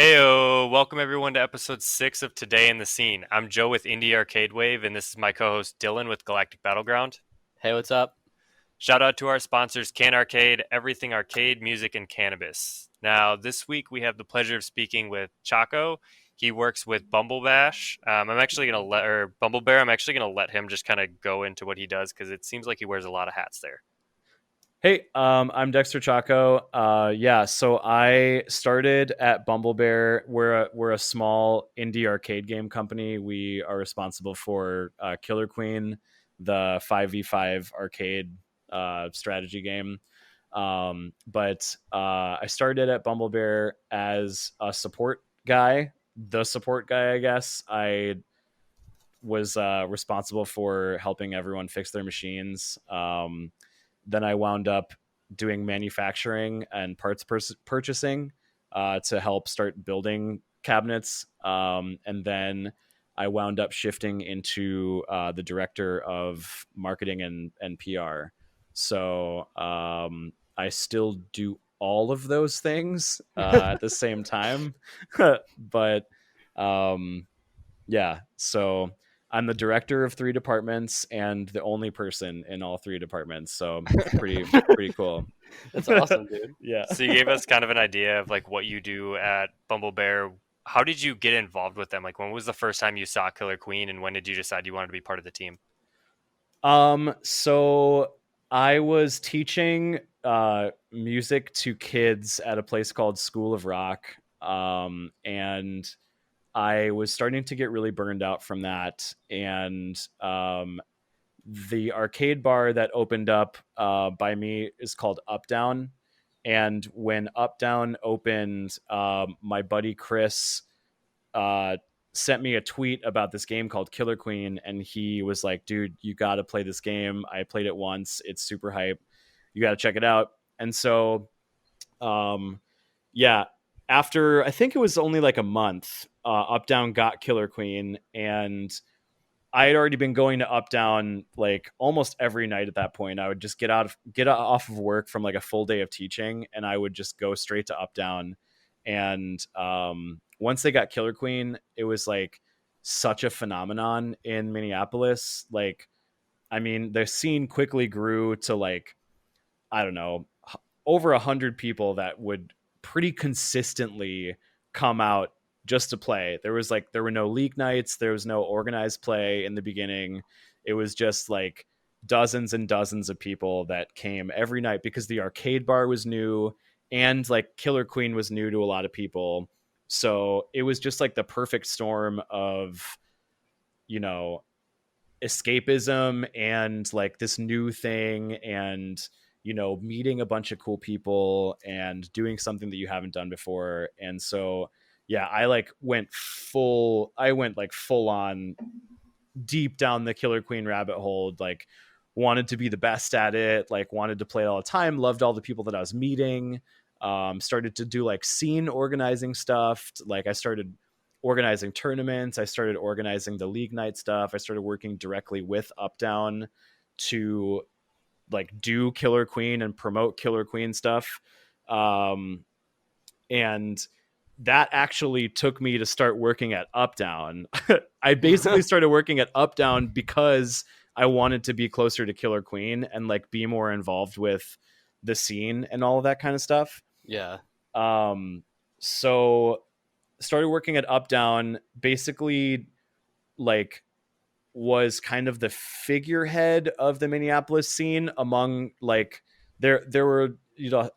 Heyo, welcome everyone to episode 6 of Today in the Scene. I'm Joe with Indie Arcade Wave, and this is my co-host Dylan with Galactic Battleground. Hey, what's up? Shout out to our sponsors, Can Arcade, Everything Arcade, Music, and Cannabis. Now, this week we have the pleasure of speaking with Chacko. He works with Bumble Bash. Bumble Bear. I'm actually gonna let him just kind of go into what he does because it seems like he wears a lot of hats there. Hey, I'm Dexter Chacko. So I started at Bumble Bear. We're a small indie arcade game company. We are responsible for Killer Queen, the 5v5 arcade strategy game. But I started at Bumble Bear as a support guy, the support guy, I guess. I was responsible for helping everyone fix their machines. Then I wound up doing manufacturing and parts purchasing to help start building cabinets. And then I wound up shifting into the director of marketing and PR. So I still do all of those things at the same time. but yeah, so I'm the director of 3 departments and the only person in all 3 departments. So it's pretty cool. That's awesome, dude. Yeah. So you gave us kind of an idea of like what you do at Bumble Bear. How did you get involved with them? Like, when was the first time you saw Killer Queen, and when did you decide you wanted to be part of the team? So I was teaching music to kids at a place called School of Rock. And I was starting to get really burned out from that. And the arcade bar that opened up by me is called Up Down. And when Up Down opened, my buddy Chris sent me a tweet about this game called Killer Queen. And he was like, dude, you got to play this game. I played it once. It's super hype. You got to check it out. And so, yeah, after I think it was only like a month, Up Down got Killer Queen, and I had already been going to Up Down like almost every night at that point. I would just get off of work from like a full day of teaching, and I would just go straight to Up Down. And once they got Killer Queen, it was like such a phenomenon in Minneapolis. Like, I mean, the scene quickly grew to like, I don't know, over 100 people that would pretty consistently come out just to play. There were no league nights, there was no organized play in the beginning. It was just like dozens and dozens of people that came every night because the arcade bar was new and like Killer Queen was new to a lot of people. So it was just like the perfect storm of, you know, escapism and like this new thing, and meeting a bunch of cool people and doing something that you haven't done before. And so yeah, I went like full on deep down the Killer Queen rabbit hole, like wanted to be the best at it, like wanted to play it all the time, loved all the people that I was meeting. Started to do like scene organizing stuff. Like I started organizing tournaments, I started organizing the league night stuff, I started working directly with Up Down to like do Killer Queen and promote Killer Queen stuff. And that actually took me to start working at Up Down. I basically started working at Up Down because I wanted to be closer to Killer Queen and like be more involved with the scene and all of that kind of stuff. Yeah. So started working at Up Down, basically like was kind of the figurehead of the Minneapolis scene among like there were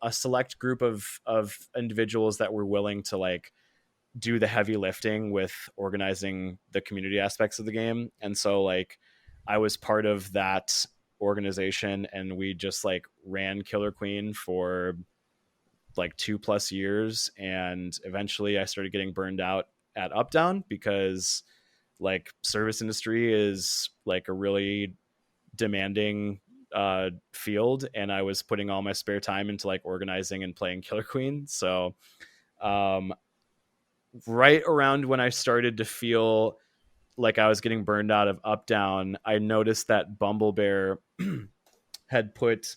a select group of individuals that were willing to like do the heavy lifting with organizing the community aspects of the game. And so like I was part of that organization, and we just like ran Killer Queen for like 2+ years. And eventually I started getting burned out at Up Down because like service industry is like a really demanding field, and I was putting all my spare time into like organizing and playing Killer Queen. So right around when I started to feel like I was getting burned out of Up Down, I noticed that Bumble Bear had put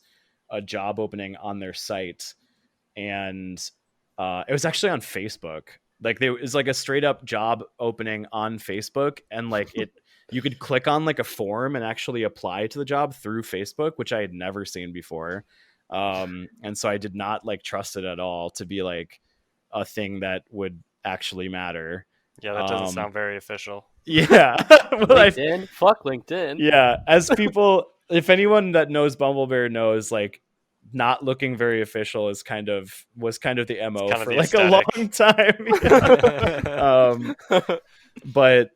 a job opening on their site, and it was actually on Facebook. Like there was like a straight up job opening on Facebook, and like you could click on like a form and actually apply to the job through Facebook, which I had never seen before. And so I did not like trust it at all to be like a thing that would actually matter. Yeah, that doesn't sound very official. Yeah. Well, LinkedIn? Fuck LinkedIn. yeah. As people, if anyone that knows Bumble Bear knows, like not looking very official was kind of the MO kind of for the like aesthetic. a long time. But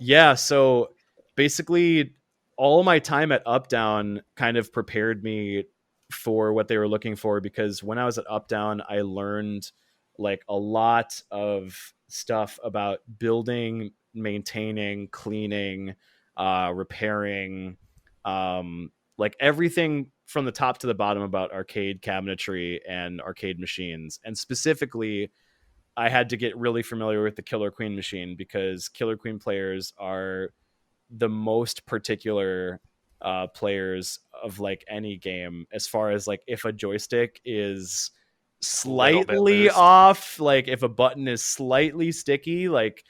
yeah, so basically all of my time at Up Down kind of prepared me for what they were looking for, because when I was at Up Down, I learned like a lot of stuff about building, maintaining, cleaning, repairing, like everything from the top to the bottom about arcade cabinetry and arcade machines. And specifically, I had to get really familiar with the Killer Queen machine, because Killer Queen players are the most particular players of like any game, as far as like if a joystick is Little bit slightly loose. off, like if a button is slightly sticky, like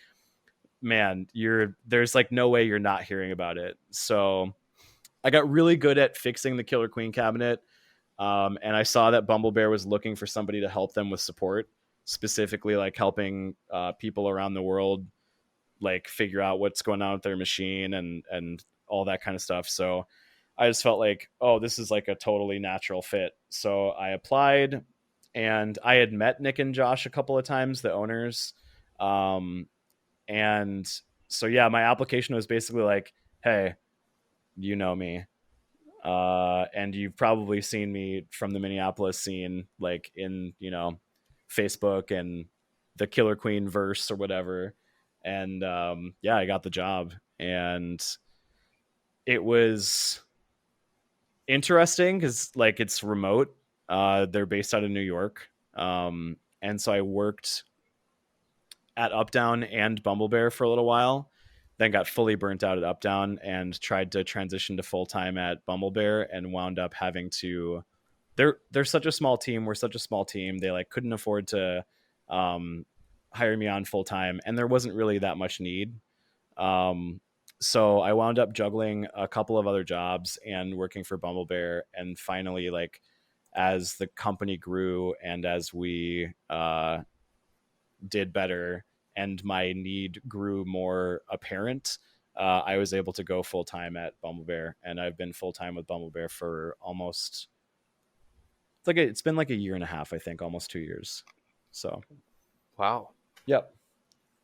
man, there's like no way you're not hearing about it. So I got really good at fixing the Killer Queen cabinet. And I saw that Bumble Bear was looking for somebody to help them with support, specifically like helping people around the world like figure out what's going on with their machine and all that kind of stuff. So I just felt like, oh, this is like a totally natural fit. So I applied, and I had met Nick and Josh a couple of times, the owners. And so yeah, my application was basically like, hey, you know me, and you've probably seen me from the Minneapolis scene, like in, Facebook and the Killer Queen verse or whatever. And yeah, I got the job, and it was interesting because like it's remote. They're based out of New York, and so I worked at Up Down and Bumble Bear for a little while, then got fully burnt out at Up Down and tried to transition to full time at Bumble Bear, and wound up having to. They're such a small team. We're such a small team. They like couldn't afford to hire me on full time, and there wasn't really that much need. So I wound up juggling a couple of other jobs and working for Bumble Bear, and finally, like as the company grew and as we did better and my need grew more apparent, I was able to go full time at Bumble Bear, and I've been full time with Bumble Bear for almost it's been like a year and a half, I think, almost 2 years. So, Wow. yep,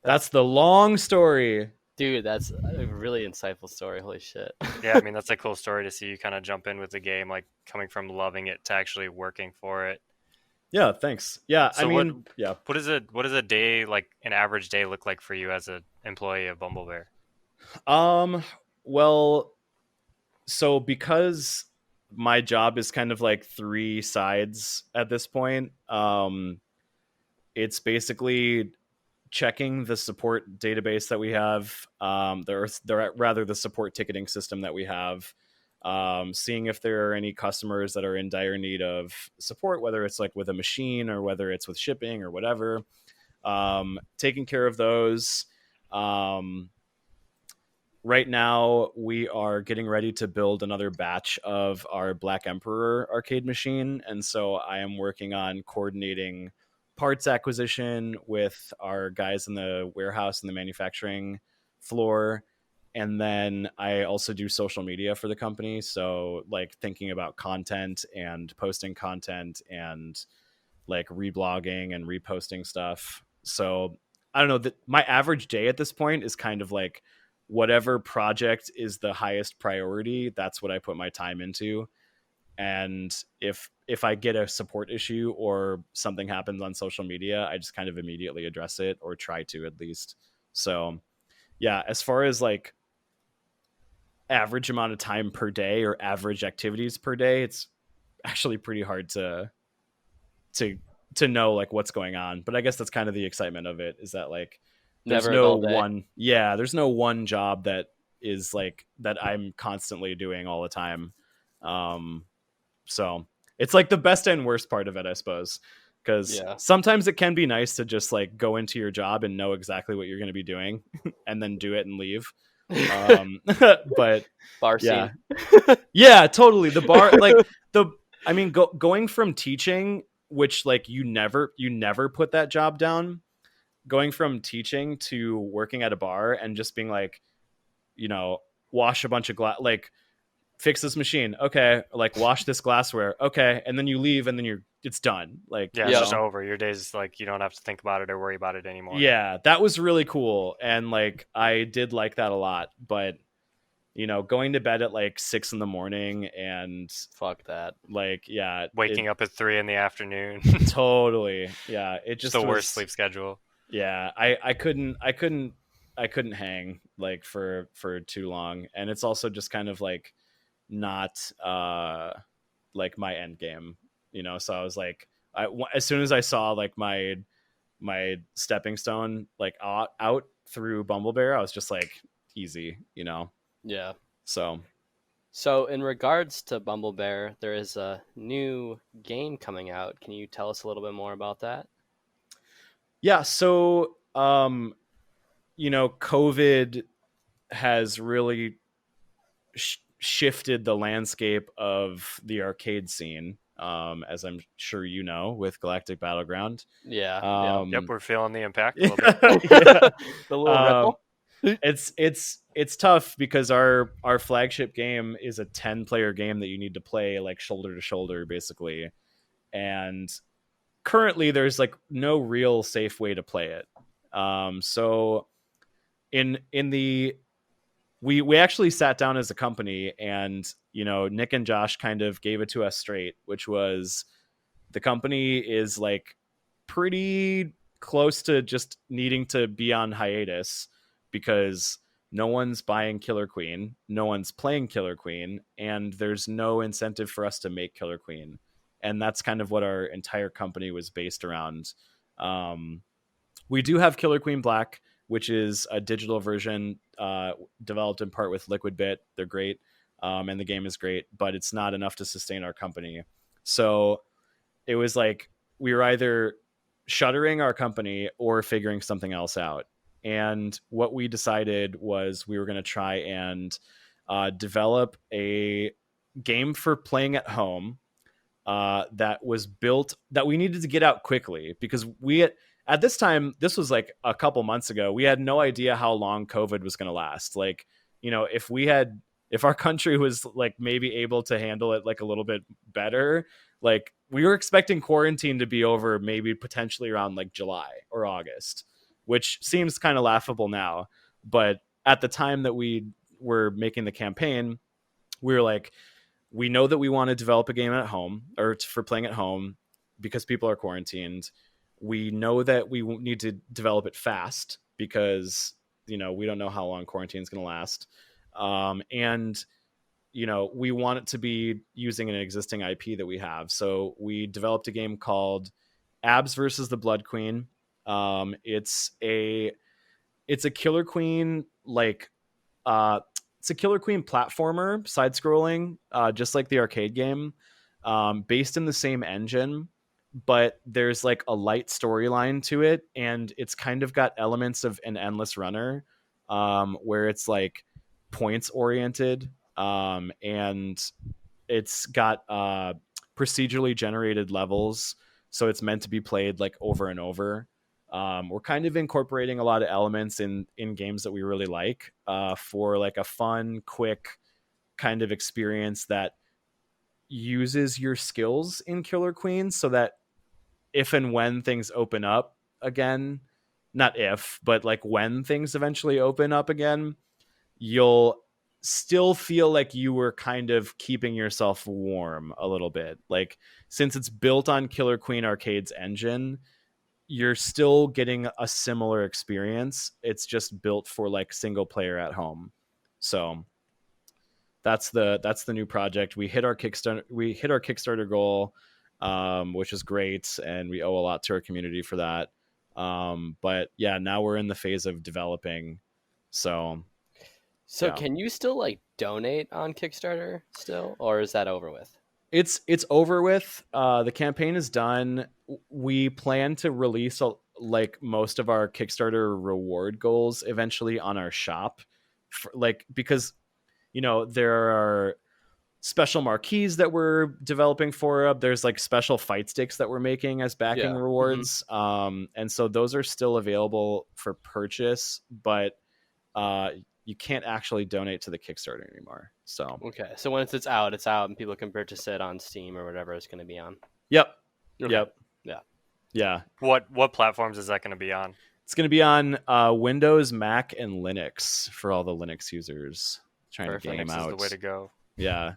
that's the long story. Dude, that's a really insightful story. Holy shit. Yeah, I mean, that's a cool story to see you kind of jump in with the game, like coming from loving it to actually working for it. Yeah, thanks. Yeah, So I mean, yeah. What is a day, like an average day, look like for you as an employee of Bumble Bear? Well, so because my job is kind of like three sides at this point, it's basically checking the support database that we have, they're rather the support ticketing system that we have, seeing if there are any customers that are in dire need of support, whether it's like with a machine or whether it's with shipping or whatever, taking care of those. Right now we are getting ready to build another batch of our Black Emperor arcade machine, and so I am working on coordinating parts acquisition with our guys in the warehouse and the manufacturing floor. And then I also do social media for the company, so like thinking about content and posting content and like reblogging and reposting stuff. So I don't know, that my average day at this point is kind of like whatever project is the highest priority, that's what I put my time into. And if I get a support issue or something happens on social media, I just kind of immediately address it, or try to at least. So yeah, as far as like average amount of time per day or average activities per day, it's actually pretty hard to know like what's going on. But I guess that's kind of the excitement of it, is that like there's there's no one job that is like that I'm constantly doing all the time. So it's like the best and worst part of it, I suppose, because Yeah. sometimes it can be nice to just like go into your job and know exactly what you're going to be doing and then do it and leave. But Bar yeah, scene. yeah, totally. The bar, like I mean, going from teaching, which like you never put that job down, going from teaching to working at a bar and just being like, wash a bunch of glass, like fix this machine, okay, like wash this glassware, okay, and then you leave and then it's done, like, Yeah, it's just over. Your day's like you don't have to think about it or worry about it anymore. Yeah, that was really cool, and like I did like that a lot. But going to bed at like 6 in the morning and Fuck that. like, yeah, Waking up at 3 in the afternoon. totally, yeah, it Just just the was, worst sleep schedule. Yeah, I couldn't hang like for too long, and it's also just kind of like not like my end game, so I was like, as soon as I saw like my stepping stone like out through Bumble Bear, I was just like, easy, Yeah. so So, in regards to Bumble Bear, there is a new game coming out. Can you tell us a little bit more about that? yeah, so COVID has really shifted the landscape of the arcade scene, as I'm sure with Galactic Battleground. Yeah. Yep, we're feeling the impact a little bit. Yeah. The little ripple. It's tough because our flagship game is a 10-player game that you need to play like shoulder to shoulder, basically. And currently there's like no real safe way to play it. So in the we actually sat down as a company, and Nick and Josh kind of gave it to us straight, which was, the company is like pretty close to just needing to be on hiatus because no one's buying Killer Queen, no one's playing Killer Queen, and there's no incentive for us to make Killer Queen. And that's kind of what our entire company was based around. We do have Killer Queen Black, which is a digital version developed in part with Liquid Bit. They're great, and the game is great, but it's not enough to sustain our company. So it was like we were either shuttering our company or figuring something else out. And what we decided was we were going to try and develop a game for playing at home that was built, that we needed to get out quickly, because at this time, this was like a couple months ago, we had no idea how long COVID was going to last. Like, if our country was like maybe able to handle it like a little bit better, like we were expecting quarantine to be over maybe potentially around like July or August, which seems kind of laughable now. But at the time that we were making the campaign, we were like, we know that we want to develop a game at home, or for playing at home, because people are quarantined. We know that we need to develop it fast because, we don't know how long quarantine is going to last. And, we want it to be using an existing IP that we have. So we developed a game called Abs versus the Blood Queen. It's a Killer Queen, like, it's a Killer Queen platformer, side scrolling, just like the arcade game, based in the same engine, but there's like a light storyline to it, and it's kind of got elements of an endless runner, where it's like points oriented, and it's got procedurally generated levels, so it's meant to be played like over and over. We're kind of incorporating a lot of elements in games that we really like, for like a fun, quick kind of experience that uses your skills in Killer Queen, so that if and when things open up again, not if, but like when things eventually open up again, you'll still feel like you were kind of keeping yourself warm a little bit. Like, since it's built on Killer Queen Arcade's engine, you're still getting a similar experience. It's just built for like single player at home. So that's the new project. We hit our Kickstarter goal, which is great, and we owe a lot to our community for that. But yeah, now we're in the phase of developing. So So yeah. can you still like donate on Kickstarter still, or is that over with? It's over with. The campaign is done. We plan to release like most of our Kickstarter reward goals eventually on our shop, like because there are special marquees that we're developing for up. There's like special fight sticks that we're making as backing Yeah. Hmm. rewards. And so those are still available for purchase, but uh, you can't actually donate to the Kickstarter anymore. So, Okay. So once it's out, and people can purchase it on Steam or whatever it's going to be on. yep, Okay. yep, Yeah. yeah. What platforms is that going to be on? It's going to be on Windows, Mac, and Linux for all the Linux users trying to game Linux is the out. way to go. Yeah,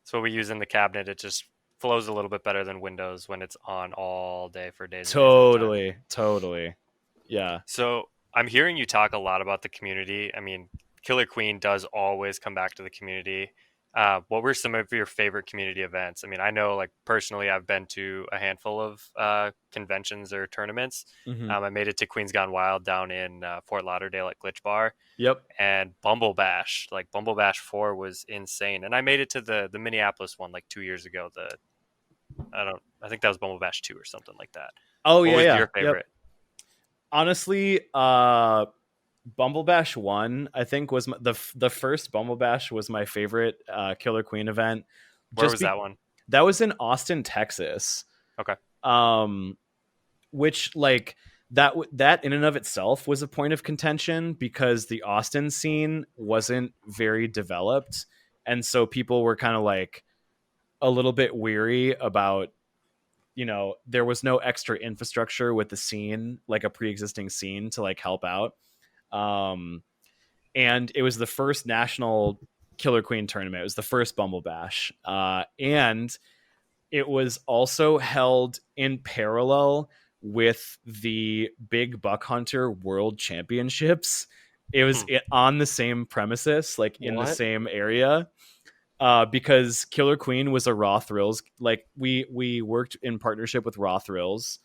It's what we use in the cabinet. It just flows a little bit better than Windows when it's on all day for days and days at a time. totally. Yeah. So I'm hearing you talk a lot about the community. I mean, Killer Queen does always come back to the community. What were some of your favorite community events? I mean, I know, like, personally, I've been to a handful of conventions or tournaments. Hmm. I made it to Queens Gone Wild down in Fort Lauderdale at Glitch Bar, Yep. and Bumble Bash. Like, Bumble Bash 4 was insane. And I made it to the Minneapolis one like 2 years ago. I think that was Bumble Bash 2 or something like that. Oh What yeah, was yeah. your Yep. favorite? Honestly, Bumble Bash 1, I think, was the first Bumble Bash was my favorite Killer Queen event. Where was that one? That was in Austin, Texas. Okay. Which, like, that in and of itself was a point of contention because the Austin scene wasn't very developed, and so people were kind of like a little bit weary about, there was no extra infrastructure with the scene, like a pre-existing scene to like help out. And it was the first national Killer Queen tournament. It was the first Bumble Bash. And it was also held in parallel with the Big Buck Hunter World Championships. It was on the same premises, like in the same area. Because Killer Queen was a Raw Thrills. Like we worked in partnership with Raw Thrills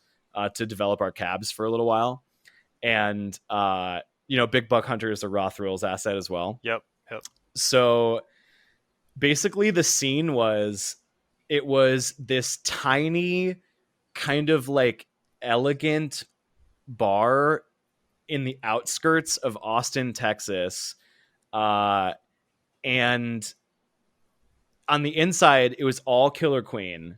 to develop our cabs for a little while. And Big Buck Hunter is a Raw Thrills asset as well. Yep. So basically the scene was this tiny kind of like elegant bar in the outskirts of Austin, Texas. And on the inside, it was all Killer Queen.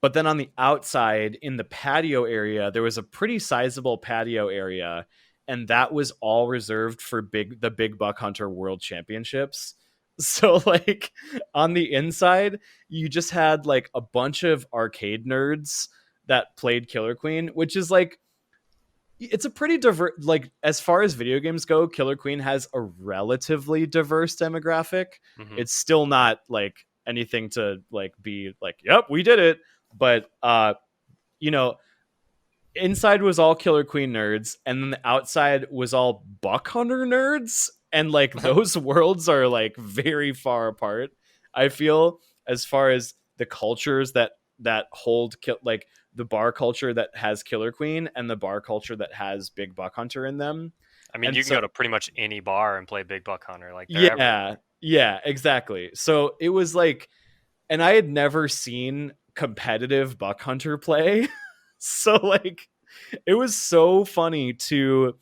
But then on the outside, in the patio area, there was a pretty sizable patio area, and that was all reserved for the Big Buck Hunter World Championships. So, like, on the inside, you just had, like, a bunch of arcade nerds that played Killer Queen, which is, like, it's a pretty diverse, like, as far as video games go, Killer Queen has a relatively diverse demographic. Mm-hmm. It's still not, like, anything to, like, be like, yep, we did it. But, inside was all Killer Queen nerds, and then the outside was all Buck Hunter nerds. And, like, those worlds are, like, very far apart, I feel, as far as the cultures that hold, like, the bar culture that has Killer Queen and the bar culture that has Big Buck Hunter in them. I mean, you can go to pretty much any bar and play Big Buck Hunter. Like, yeah, exactly. So it was like, and I had never seen competitive Buck Hunter play. So, like, it was so funny to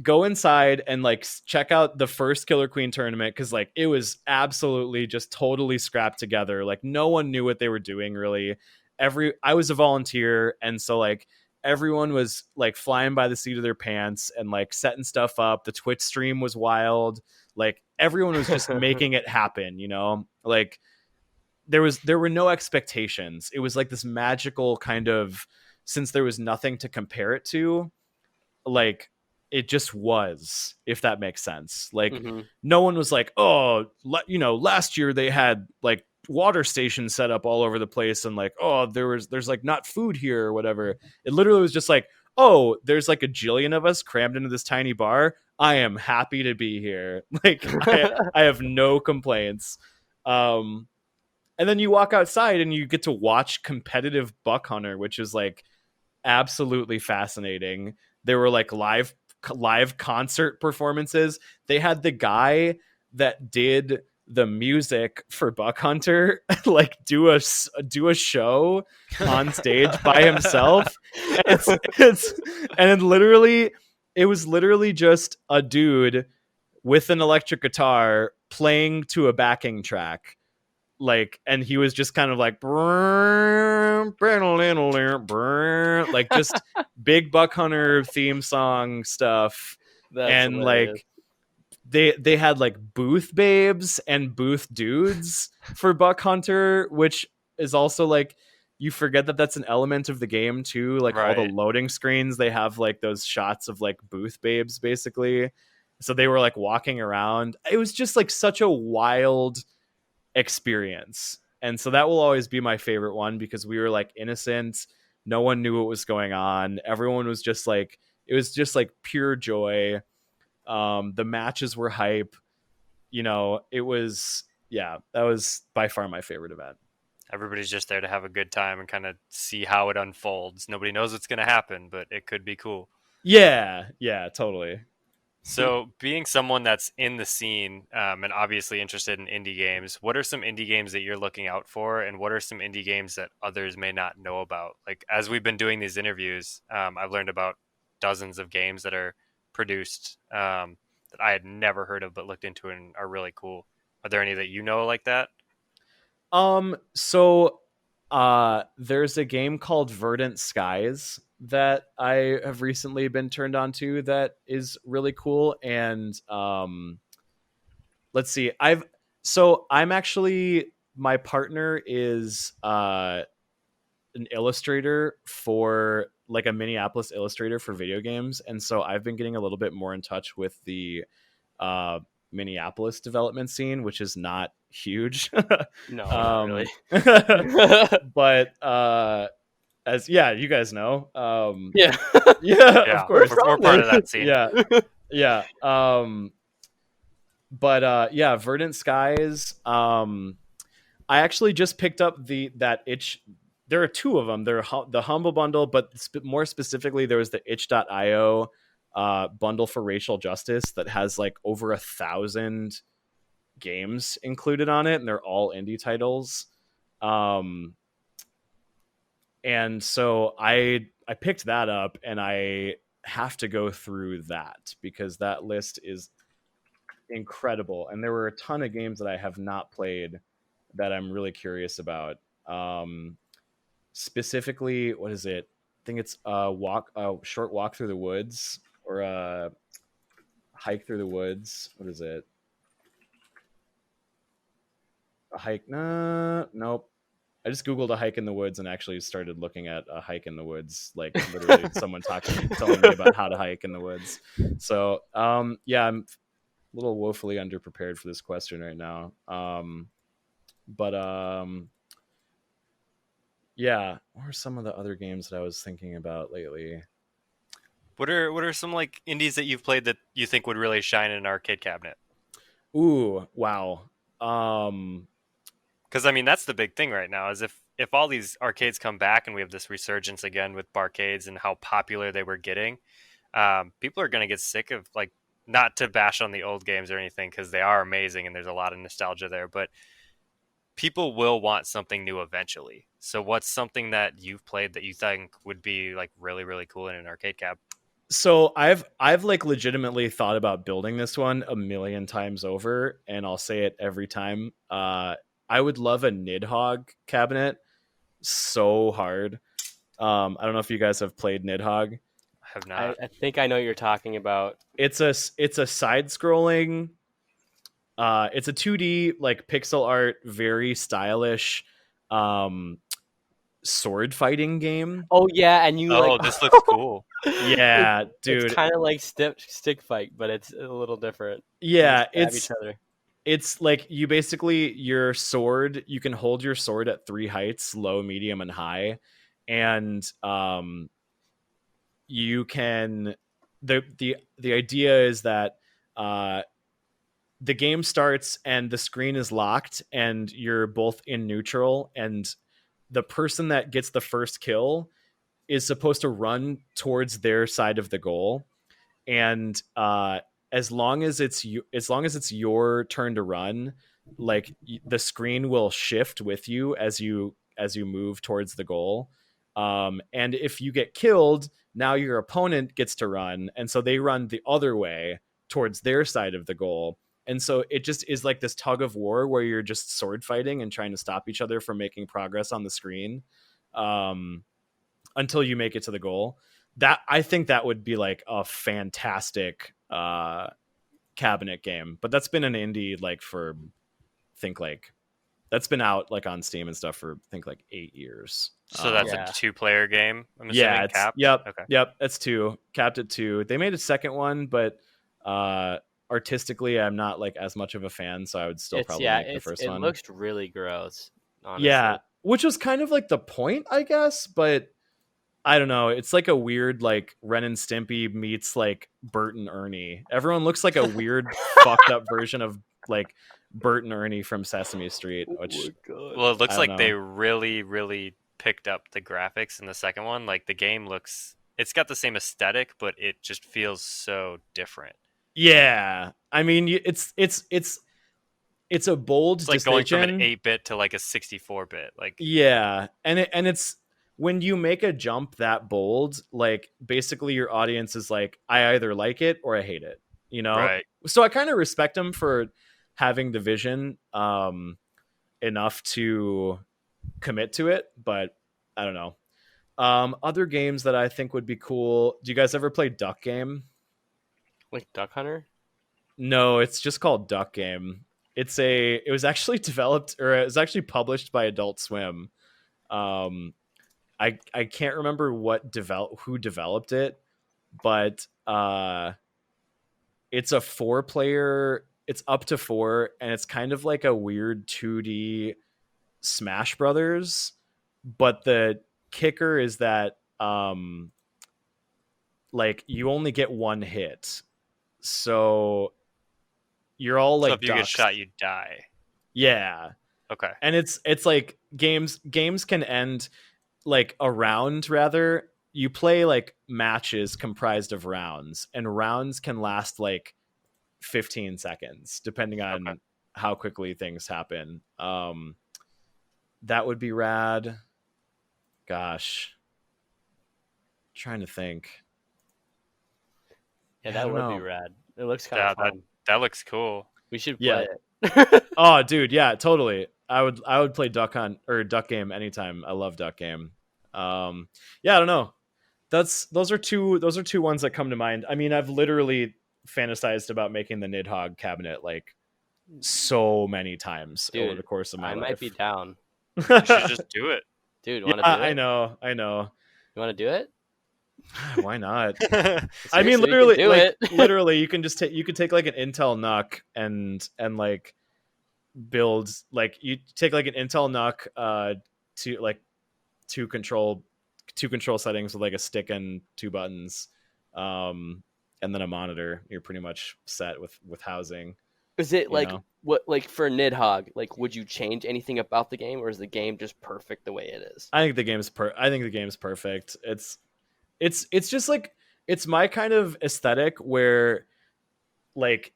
go inside and, like, check out the first Killer Queen tournament, because, like, it was absolutely just totally scrapped together. Like, no one knew what they were doing, really. I was a volunteer, and so, like, everyone was, like, flying by the seat of their pants and, like, setting stuff up. The Twitch stream was wild. Like, everyone was just making it happen, like, there were no expectations. It was like this magical kind of, since there was nothing to compare it to, like, it just was, if that makes sense. Like, no one was like, oh, last year they had, like, water stations set up all over the place, and, like, oh, there's like not food here or whatever. It literally was just like, oh, there's like a jillion of us crammed into this tiny bar. I am happy to be here. Like, I have no complaints. And then you walk outside and you get to watch competitive Buck Hunter, which is, like, absolutely fascinating. There were, like, live concert performances. They had the guy that did the music for Buck Hunter like do a show on stage by himself. And it was literally just a dude with an electric guitar playing to a backing track, like, and he was just kind of like like just big Buck Hunter theme song stuff. That's And hilarious. like they had like booth babes and booth dudes for Buck Hunter, which is also like, you forget that that's an element of the game too. Like all the Right. loading screens, they have like those shots of like booth babes basically. So they were like walking around. It was just like such a wild experience. And so that will always be my favorite one, because we were like innocent. No one knew what was going on. Everyone was just like, it was just like pure joy. The matches were hype. You know, it was, yeah, that was by far my favorite event. Everybody's just there to have a good time and kind of see how it unfolds. Nobody knows what's going to happen, but it could be cool. Yeah, totally. So, being someone that's in the scene and obviously interested in indie games, what are some indie games that you're looking out for, and what are some indie games that others may not know about? Like, as we've been doing these interviews, I've learned about dozens of games that are produced that I had never heard of but looked into and are really cool. Are there any that you know like that? So there's a game called Verdant Skies that I have recently been turned on to that is really cool. And let's see, I'm actually, my partner is an illustrator for like a Minneapolis illustrator for video games, and so I've been getting a little bit more in touch with the uh Minneapolis development scene, which is not huge. No, not really. But as, yeah, you guys know, Yeah. yeah, of course, we're part of that scene. Yeah. But yeah, Verdant Skies. I actually just picked up that itch. There are two of them. They're the Humble Bundle, but more specifically, there was the itch.io bundle for racial justice that has like over 1,000 games included on it, and they're all indie titles. And so I picked that up, and I have to go through that because that list is incredible, and there were a ton of games that I have not played that I'm really curious about. Specifically, what is it? I think it's a short walk through the woods, or a hike through the woods. What is it? A hike? Nah, nope. I just Googled a hike in the woods and actually started looking at a hike in the woods, like literally someone telling me about how to hike in the woods. So, yeah, I'm a little woefully underprepared for this question right now. But yeah, what are some of the other games that I was thinking about lately? What are some like indies that you've played that you think would really shine in an arcade cabinet? Ooh, wow. Because I mean, that's the big thing right now is if all these arcades come back and we have this resurgence again with barcades and how popular they were getting, people are going to get sick of, like, not to bash on the old games or anything because they are amazing and there's a lot of nostalgia there, but people will want something new eventually. So what's something that you've played that you think would be like really, really cool in an arcade cab? So I've like legitimately thought about building this one a million times over, and I'll say it every time. I would love a Nidhogg cabinet so hard. I don't know if you guys have played Nidhogg. I have not. I think I know what you're talking about. It's a side scrolling. It's a 2D like pixel art, very stylish, sword fighting game. Oh yeah, and you like. This looks cool. Yeah, dude. It's kind of like stick fight, but it's a little different. Yeah, You just stab each other. it's like you basically, your sword, you can hold your sword at 3 heights: low, medium, and high, and you can, the idea is that the game starts and the screen is locked and you're both in neutral, and the person that gets the first kill is supposed to run towards their side of the goal, and as long as it's your turn to run, like the screen will shift with you as you move towards the goal. And if you get killed, now your opponent gets to run, and so they run the other way towards their side of the goal. And so it just is like this tug of war where you're just sword fighting and trying to stop each other from making progress on the screen, until you make it to the goal. That, I think that would be like a fantastic cabinet game. But that's been an indie like for, think like, that's been out like on Steam and stuff for, I think, like 8 years. So that's Yeah. a 2-player game. I'm assuming Yeah, it's capped. yep, Okay. yep. That's two, capped at two. They made a second one, but artistically, I'm not like as much of a fan, so I would still probably make the first it one. looks really gross. Honestly. Yeah, which was kind of like the point, I guess, but I don't know. It's like a weird like Ren and Stimpy meets like Bert and Ernie. Everyone looks like a weird fucked up version of like Bert and Ernie from Sesame Street, which Well, it looks I like don't they know. really, really picked up the graphics in the second one. Like the game looks, it's got the same aesthetic, but it just feels so different. Yeah, I mean, it's a bold It's like going from an decision. 8-bit to like a 64-bit. Like, Yeah, and it's when you make a jump that bold, like basically your audience is like, I either like it or I hate it, you know. right. So I kind of respect them for having the vision enough to commit to it, but I don't know. Other games that I think would be cool. Do you guys ever play Duck Game? Like Duck Hunter. No, it's just called Duck Game. It was actually developed, or it was actually published by Adult Swim. Um, I can't remember who developed it, but it's a 4-player. It's up to 4, and it's kind of like a weird 2D Smash Brothers. But the kicker is that like you only get one hit, so you're all So like if you get ducks. shot, you die. Yeah, Okay. and it's like games can end like a round. Rather, you play like matches comprised of rounds, and rounds can last like 15 seconds depending Okay. on how quickly things happen. That would be rad. Gosh, trying to think. Yeah, I that don't would know. be rad. It looks kind Yeah, of fun. that looks cool. We should Yeah. play it. Oh, dude, yeah, totally. I would play Duck Hunt or Duck Game anytime. I love Duck Game. Yeah, I don't know. Those are two ones that come to mind. I mean, I've literally fantasized about making the Nidhogg cabinet like so many times over Dude, the course of my I life. might be down. You should just do it. Dude, you Yeah, want to do it? I know. You want to do it? Why not? Seriously, I mean, we can literally, do like it. literally, you could take like an Intel NUC and like build like you take like an Intel NUC to like two control settings with like a stick and 2 buttons, and then a monitor. You're pretty much set with housing. Is it You like know? what like for Nidhogg? Like, would you change anything about the game, or is the game just perfect the way it is? I think the game's perfect. It's just like it's my kind of aesthetic where like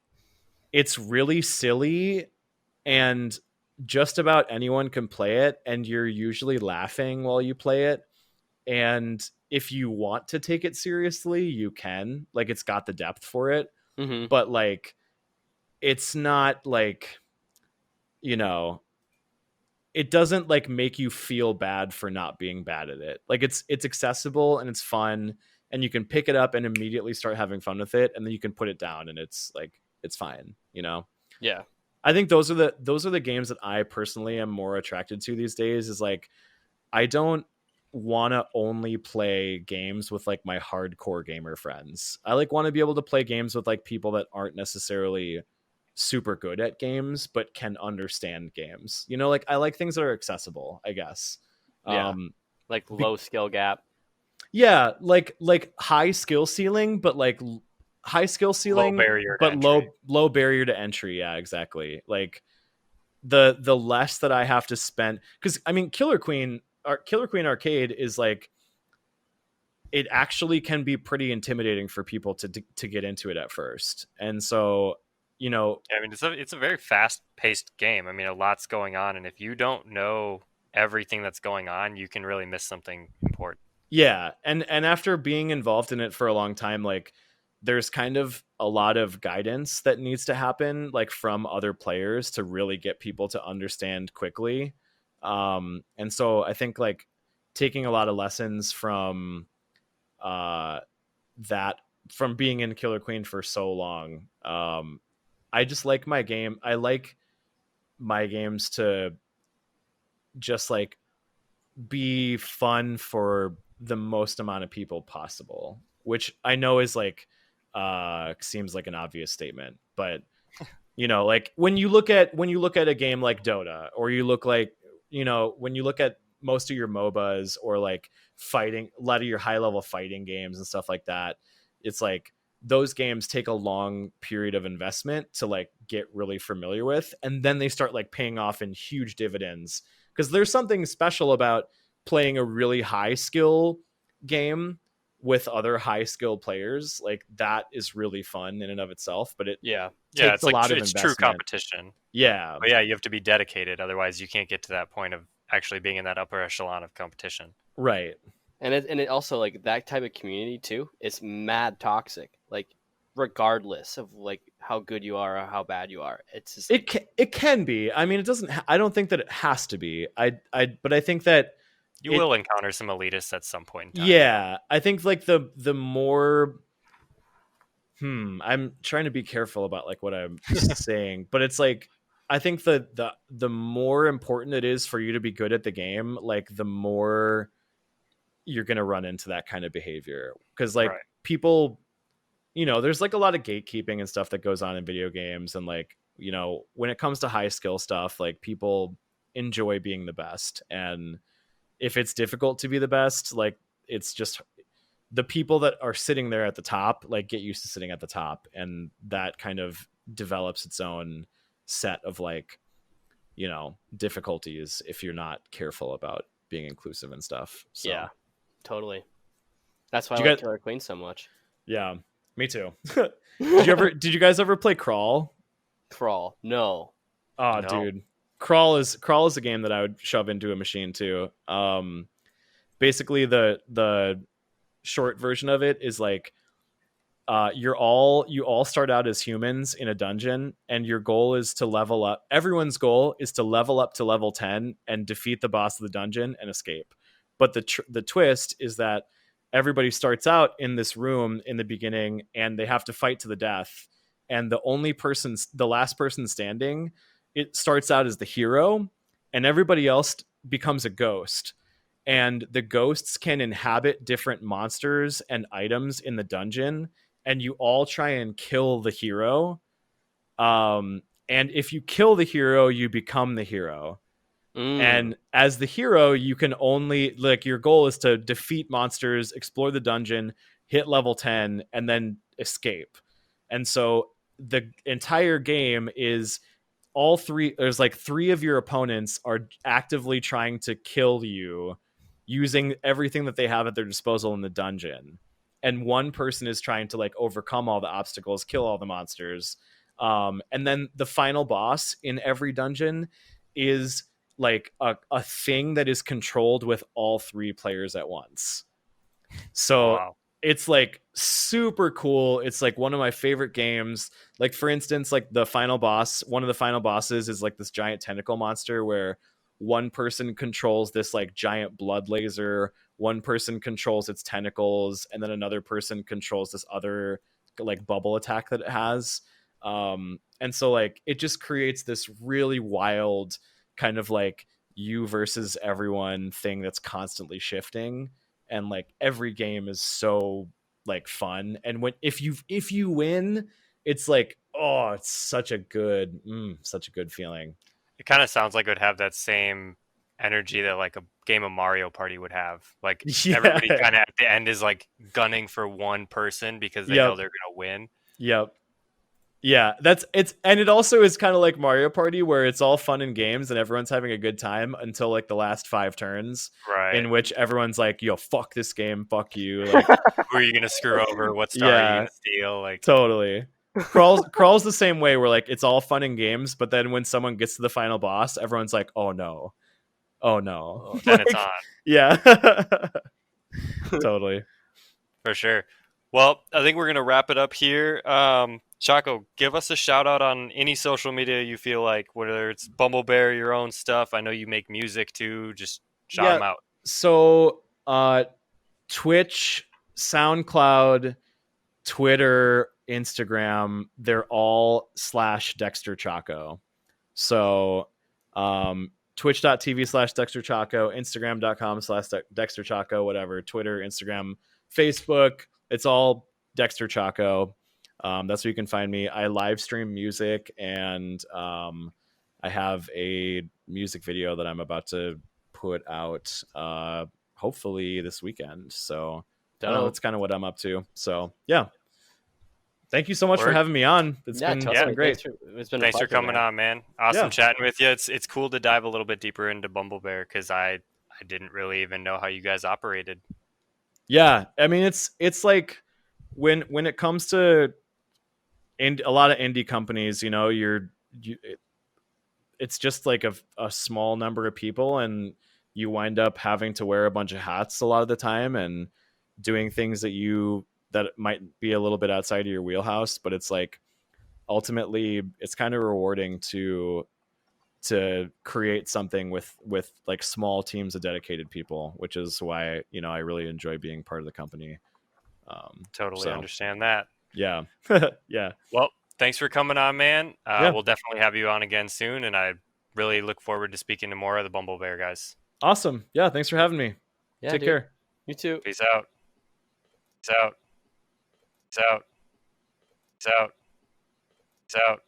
it's really silly and just about anyone can play it, and you're usually laughing while you play it. And if you want to take it seriously, you can. Like it's got the depth for it, Mm-hmm. but like it's not like, you know, it doesn't like make you feel bad for not being bad at it. Like it's accessible and it's fun, and you can pick it up and immediately start having fun with it, and then you can put it down and it's like it's fine, you know. Yeah. I think those are the games that I personally am more attracted to these days. Is like I don't want to only play games with like my hardcore gamer friends. I like want to be able to play games with like people that aren't necessarily super good at games but can understand games. You know, like I like things that are accessible, I guess. Yeah. Like low skill gap. Yeah, like high skill ceiling, but like high skill ceiling, Low barrier to but entry. low barrier to entry. Yeah, exactly. Like the less that I have to spend, because I mean, Killer Queen Arcade is like it actually can be pretty intimidating for people to get into it at first, and so you know, I mean, it's a very fast-paced game. I mean, a lot's going on, and if you don't know everything that's going on, you can really miss something important. yeah, and after being involved in it for a long time, like there's kind of a lot of guidance that needs to happen like from other players to really get people to understand quickly. And so I think like taking a lot of lessons from uh that from being in Killer Queen for so long. I just like my game. I like my games to just like be fun for the most amount of people possible, which I know is like seems like an obvious statement, but you know, like when you look at a game like Dota, or you look like, you know, when you look at most of your MOBAs or like fighting, a lot of your high level fighting games and stuff like that, it's like those games take a long period of investment to like get really familiar with, and then they start like paying off in huge dividends, because there's something special about playing a really high skill game with other high skill players. Like that is really fun in and of itself, but it Yeah. Yeah, takes it's a like lot of it's true investment. competition. Yeah. But yeah, you have to be dedicated, otherwise you can't get to that point of actually being in that upper echelon of competition. Right. And it also like that type of community too is mad toxic. Like regardless of like how good you are or how bad you are, it's just like, It can be. I mean, it doesn't. I don't think that it has to be. But I think that You it. will encounter some elitists at some point in time. Yeah, I think like the more. I'm trying to be careful about like what I'm saying, but it's like I think the more important it is for you to be good at the game, like the more you're gonna run into that kind of behavior, because like Right. people, you know, there's like a lot of gatekeeping and stuff that goes on in video games, and like, you know, when it comes to high skill stuff, like people enjoy being the best, and if it's difficult to be the best, like it's just the people that are sitting there at the top like get used to sitting at the top, and that kind of develops its own set of like, you know, difficulties if you're not careful about being inclusive and stuff. So yeah, totally. That's why I did like you guys, Killer Queen so much. yeah, me too. Did you guys ever play Crawl? Crawl? No. Oh, No. dude, Crawl is a game that I would shove into a machine too. Basically the short version of it is like you all start out as humans in a dungeon, and your goal is to level up. Everyone's goal is to level up to level 10 and defeat the boss of the dungeon and escape. But the twist is that everybody starts out in this room in the beginning, and they have to fight to the death. And the last person standing, it starts out as the hero, and everybody else becomes a ghost. And the ghosts can inhabit different monsters and items in the dungeon, and you all try and kill the hero. And if you kill the hero, you become the hero. And as the hero, you can only like your goal is to defeat monsters, explore the dungeon, hit level 10, and then escape. And so the entire game is all three. There's like three of your opponents are actively trying to kill you using everything that they have at their disposal in the dungeon. And one person is trying to like overcome all the obstacles, kill all the monsters. And then the final boss in every dungeon is like a thing that is controlled with all three players at once. So Wow. it's like super cool. It's like one of my favorite games. Like for instance, like one of the final bosses is like this giant tentacle monster where one person controls this like giant blood laser, one person controls its tentacles, and then another person controls this other like bubble attack that it has. And so like it just creates this really wild kind of like you versus everyone thing that's constantly shifting, and like every game is so like fun, and when if you win, it's like, oh, it's such a good feeling. It kind of sounds like it would have that same energy that like a game of Mario Party would have. Like everybody Yeah. kind of at the end is like gunning for one person because they know Yep. they're gonna win. Yep. Yeah, and it also is kind of like Mario Party, where it's all fun and games and everyone's having a good time until like the last 5 turns, Right. in which everyone's like, yo, fuck this game, fuck you. Like, Who are you gonna screw over? What star are you yeah, gonna steal? Like, totally. Crawl's the same way, where like it's all fun and games, but then when someone gets to the final boss, everyone's like, oh no. Then it's Like, on. yeah. Totally. For sure. Well, I think we're going to wrap it up here. Chacko, give us a shout out on any social media you feel like, whether it's Bumble Bear, your own stuff. I know you make music too. Just shout them out. So Twitch, SoundCloud, Twitter, Instagram, they're all /Dexter Chacko. So twitch.tv/Dexter Chacko, Instagram.com/Dexter Chacko, whatever, Twitter, Instagram, Facebook, it's all Dexter Chacko. That's where you can find me. I live stream music, and I have a music video that I'm about to put out hopefully this weekend. So that's kind of what I'm up to. So yeah. Thank you so much for having me on. It's been great. Thanks for coming on, man. Awesome chatting with you. It's cool to dive a little bit deeper into Bumble Bear, because I didn't really even know how you guys operated. Yeah, I mean it's like when it comes to a lot of indie companies, you know, it's just like a small number of people, and you wind up having to wear a bunch of hats a lot of the time and doing things that might be a little bit outside of your wheelhouse, but it's like ultimately it's kind of rewarding to create something with like small teams of dedicated people, which is why, you know, I really enjoy being part of the company. Totally understand that. Yeah. Yeah. Well, thanks for coming on, man. We'll definitely have you on again soon, and I really look forward to speaking to more of the Bumble Bear guys. Awesome. Yeah, thanks for having me. Take care. You too. Peace out. Peace out. Peace out. Peace out. Peace out.